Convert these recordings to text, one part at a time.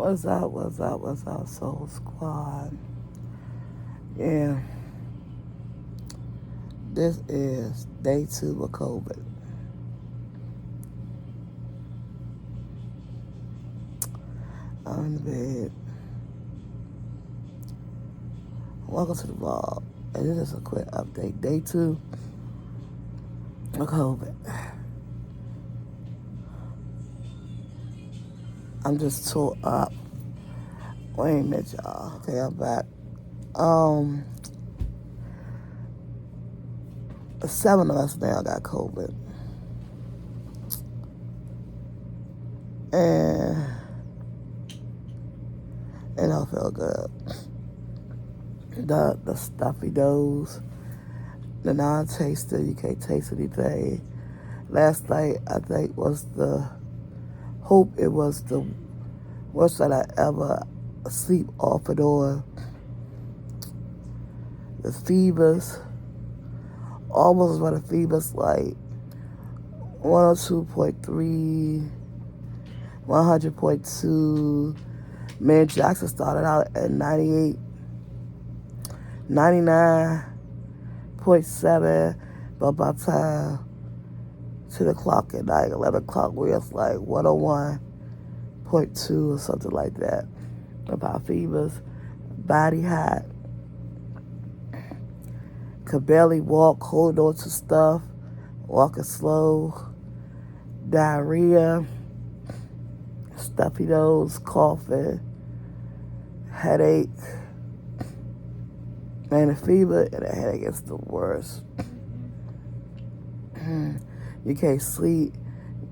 What's up, Soul Squad? Yeah, this is day 2 of COVID. I'm in the bed. Welcome to the vlog. And this is a quick update. Day 2 of COVID. I'm just tore up. Wait a minute, y'all. Okay, I'm back. Um, 7 of us now got COVID. And it don't feel good. The stuffy nose, the non-taster, you can't taste anything. Last night, I think, was it was the worst that I ever sleep off and on. The fevers, almost running fevers like 102.3, 100.2. Man, Jackson started out at 98, 99.7, but by the time 10 o'clock at night, 11 o'clock, we was like 101.2 or something like that. About fevers, body hot, could barely walk, hold on to stuff, walking slow, diarrhea, stuffy nose, coughing, headache. Man, the fever and the headache is the worst. You can't sleep.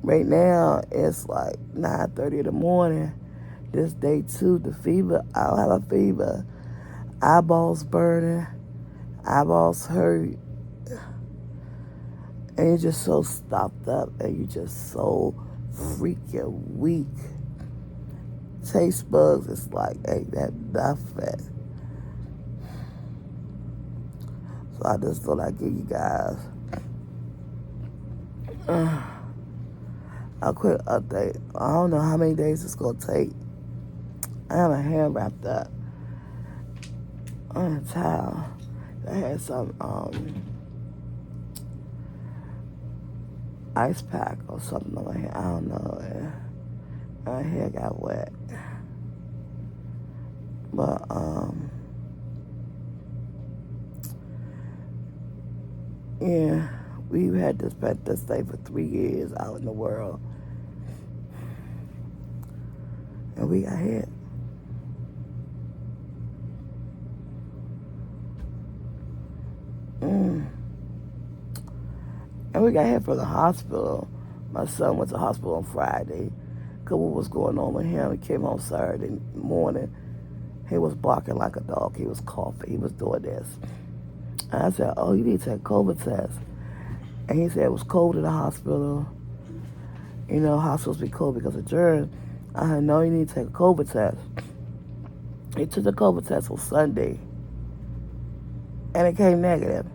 Right now, it's like 9:30 in the morning. This day 2, the fever, I don't have a fever. Eyeballs burning, eyeballs hurt. And you're just so stopped up and you're just so freaking weak. Taste bugs, it's like, ain't that nothing. So I just thought I'd give you guys a quick update. I don't know how many days it's gonna take. I have my hair wrapped up on a towel. I had some ice pack or something on my hair. I don't know. My hair got wet. But yeah, we had to spend this day for 3 years out in the world. And we got hit. And we got hit from the hospital. My son went to the hospital on Friday. Because what was going on with him, he came home Saturday morning. He was barking like a dog. He was coughing. He was doing this. And I said, oh, you need to take a COVID test. And he said it was cold in the hospital. You know, hospitals be cold because of germs. I said, no, you need to take a COVID test. He took the COVID test on Sunday. And it came negative.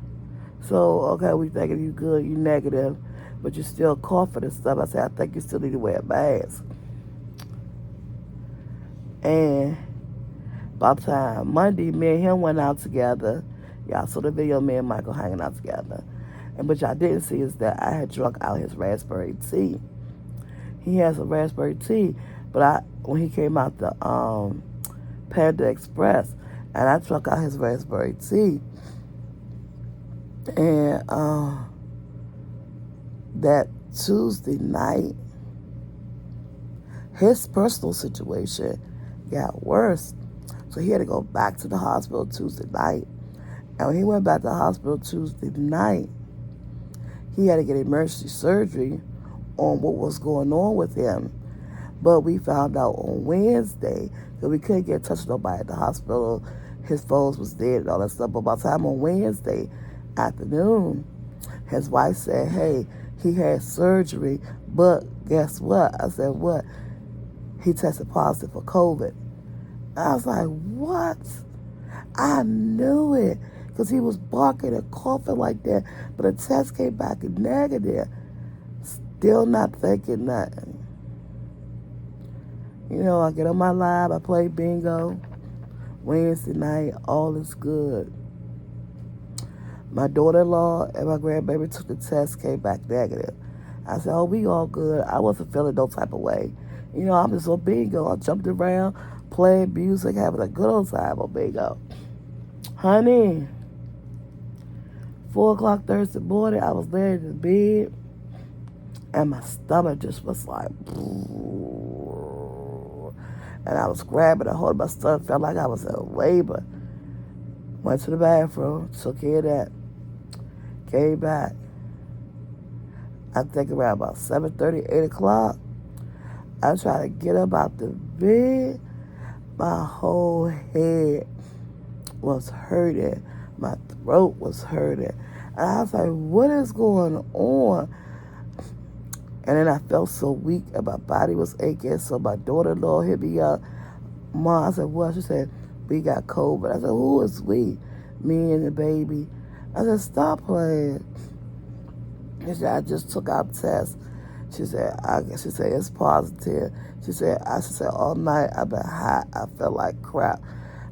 So, okay, we thinking you good, you negative, but you're still coughing and stuff. I said, I think you still need to wear a mask. And by the time Monday, me and him went out together. Y'all saw the video, me and Michael hanging out together. And what y'all didn't see is that I had drunk out his raspberry tea. He has a raspberry tea, but when he came out the Panda Express, and I drunk out his raspberry tea. And that Tuesday night, his personal situation got worse. So he had to go back to the hospital Tuesday night. And when he went back to the hospital Tuesday night, he had to get emergency surgery on what was going on with him. But we found out on Wednesday, because we couldn't get in touch with nobody at the hospital. His phones was dead and all that stuff. But by the time on Wednesday afternoon, his wife said, hey, he had surgery, but guess what? I said, what? He tested positive for COVID. I was like, what? I knew it, because he was barking and coughing like that, but the test came back negative. Still not thinking nothing. You know, I get on my lab, I play bingo. Wednesday night, all is good. My daughter-in-law and my grandbaby took the test, came back negative. I said, oh, we all good. I wasn't feeling no type of way. You know, I'm just on bingo. I jumped around, playing music, having a good old time on bingo. Honey, 4 o'clock Thursday morning, I was laying in bed, and my stomach just was like, and I was grabbing a hold of my stomach, felt like I was in labor. Went to the bathroom, took care of that, came back. I think around about 7:30, 8 o'clock, I tried to get up out the bed. My whole head was hurting. My throat was hurting. And I was like, what is going on? And then I felt so weak and my body was aching. So my daughter-in-law hit me up. Mom, I said, what? She said, we got COVID. I said, who is we? Me and the baby. I said, stop playing. She said, I just took out the test. She said, it's positive. She said, all night I've been hot. I felt like crap.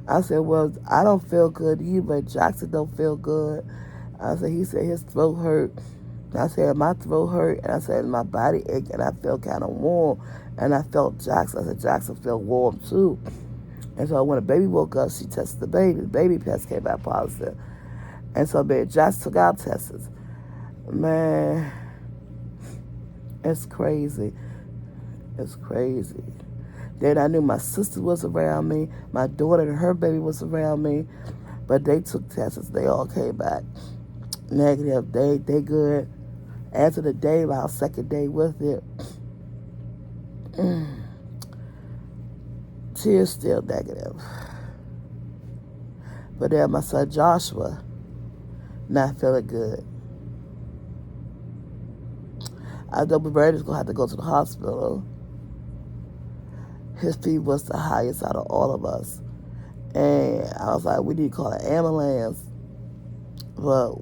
I said, well, I don't feel good either, but Jackson don't feel good. I said, he said his throat hurt. I said, my throat hurt. And I said, my body ached, and I felt kind of warm. And I felt Jackson. I said, Jackson felt warm too. And so when the baby woke up, she tested the baby. The baby test came back positive. And so man, Jackson took out tests. Man, it's crazy. It's crazy. Then I knew my sister was around me. My daughter and her baby was around me. But they took tests. They all came back negative. They good. After the day, our second day with it, she's still negative. But then my son Joshua, not feeling good. I know Brady's going to have to go to the hospital. His fever was the highest out of all of us. And I was like, we need to call an ambulance. But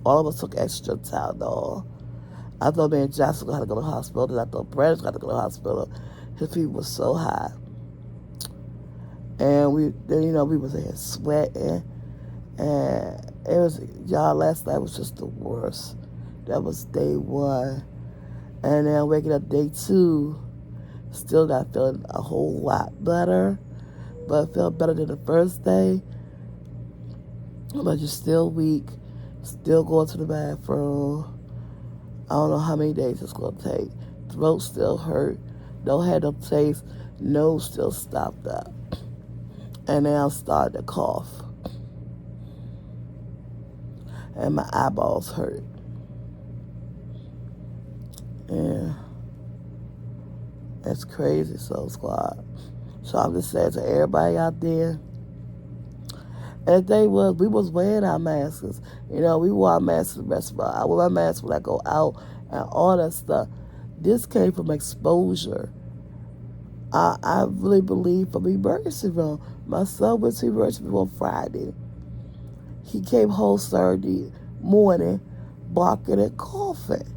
all of us took extra Tylenol. I thought me and Jackson had to go to the hospital. Then I thought Brandon had to go to the hospital. His fever was so high. And we was in here sweating. And it was, y'all, last night was just the worst. That was day one. And then waking up day two, still not feeling a whole lot better. But I felt better than the first day. But you're still weak. Still going to the bathroom. I don't know how many days it's going to take. Throat still hurt. Don't have no taste. Nose still stopped up. And then I'm starting to cough. And my eyeballs hurt. Yeah. That's crazy, Soul Squad. So I'm just saying to everybody out there, and the thing was, we was wearing our masks. You know, we wore our masks in the restaurant. I wear my mask when I go out and all that stuff. This came from exposure. I really believe from emergency room. My son went to emergency room on Friday. He came home Saturday morning barking and coughing.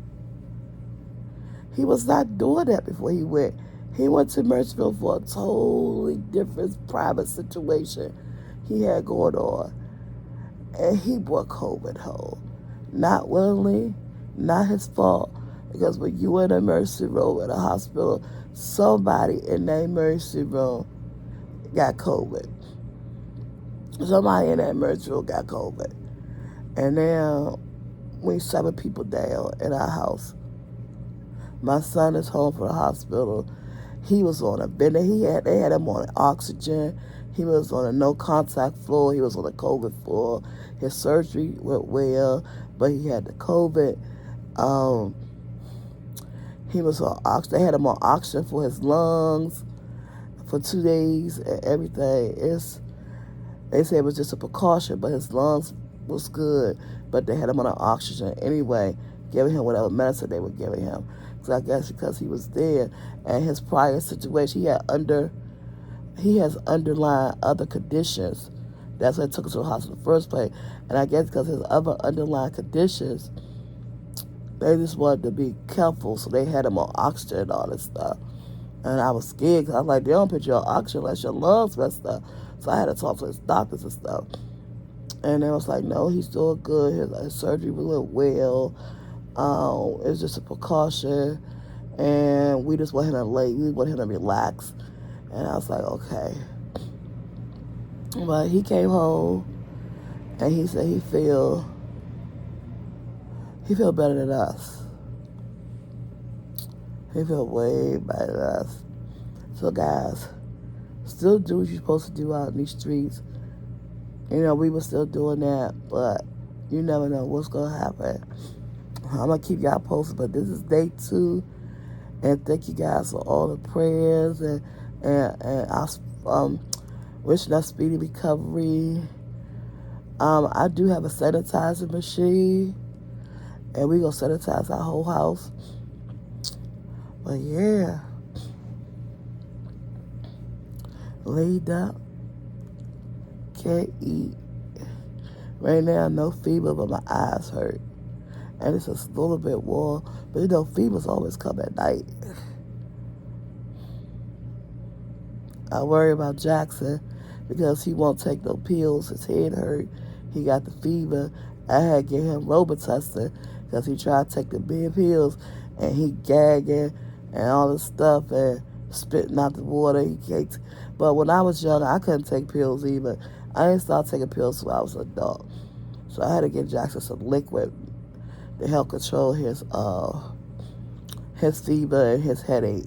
He was not doing that before he went. He went to emergency room for a totally different private situation he had going on. And he brought COVID home. Not willingly, not his fault. Because when you were in an emergency room at a hospital, somebody in the emergency room got COVID. Somebody in that emergency room got COVID. And now we 7 people down in our house. My son is home from the hospital. He was on a ventilator. They had him on oxygen. He was on a no-contact floor. He was on a COVID floor. His surgery went well, but he had the COVID. He was on oxygen. They had him on oxygen for his lungs for 2 days and everything. They said it was just a precaution, but his lungs was good. But they had him on oxygen anyway, giving him whatever medicine they were giving him. So I guess because he was there and his prior situation, he has underlying other conditions. That's why they took him to the hospital in the first place. And I guess because his other underlying conditions, they just wanted to be careful, so they had him on oxygen and all this stuff. And I was scared because I was like, they don't put you on oxygen unless your lungs messed up. So I had to talk to his doctors and stuff. And they was like, no, he's doing good. His surgery went well. It's just a precaution. And we just want him to we want him to relax. And I was like, okay. But he came home and he said he feel better than us. He feel way better than us. So guys, still do what you're supposed to do out in these streets. You know, we were still doing that, but you never know what's going to happen. I'm going to keep y'all posted, but this is day 2. And thank you guys for all the prayers and I wishing us speedy recovery. I do have a sanitizer machine, and we're going to sanitize our whole house. But yeah, laid up, can't eat. Right now, no fever, but my eyes hurt. And it's a little bit warm, but you know, fevers always come at night. I worry about Jackson because he won't take no pills. His head hurt. He got the fever. I had to get him Robitussin because he tried to take the big pills and he gagging and all this stuff and spitting out the water. He can't. But when I was younger, I couldn't take pills either. I didn't start taking pills until I was an adult. So I had to get Jackson some liquid to help control his fever and his headache.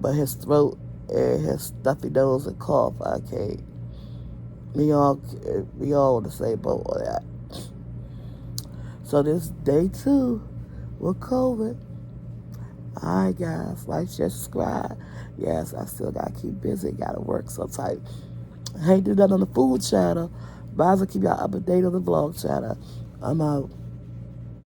But his throat and his stuffy nose and cough, I can't. We all on the same boat on that. So this is day 2 with COVID. Alright guys, like, share, subscribe. Yes, I still gotta keep busy, gotta work sometime. I ain't do nothing on the food channel, but I will keep y'all up to date on the vlog channel. I'm out.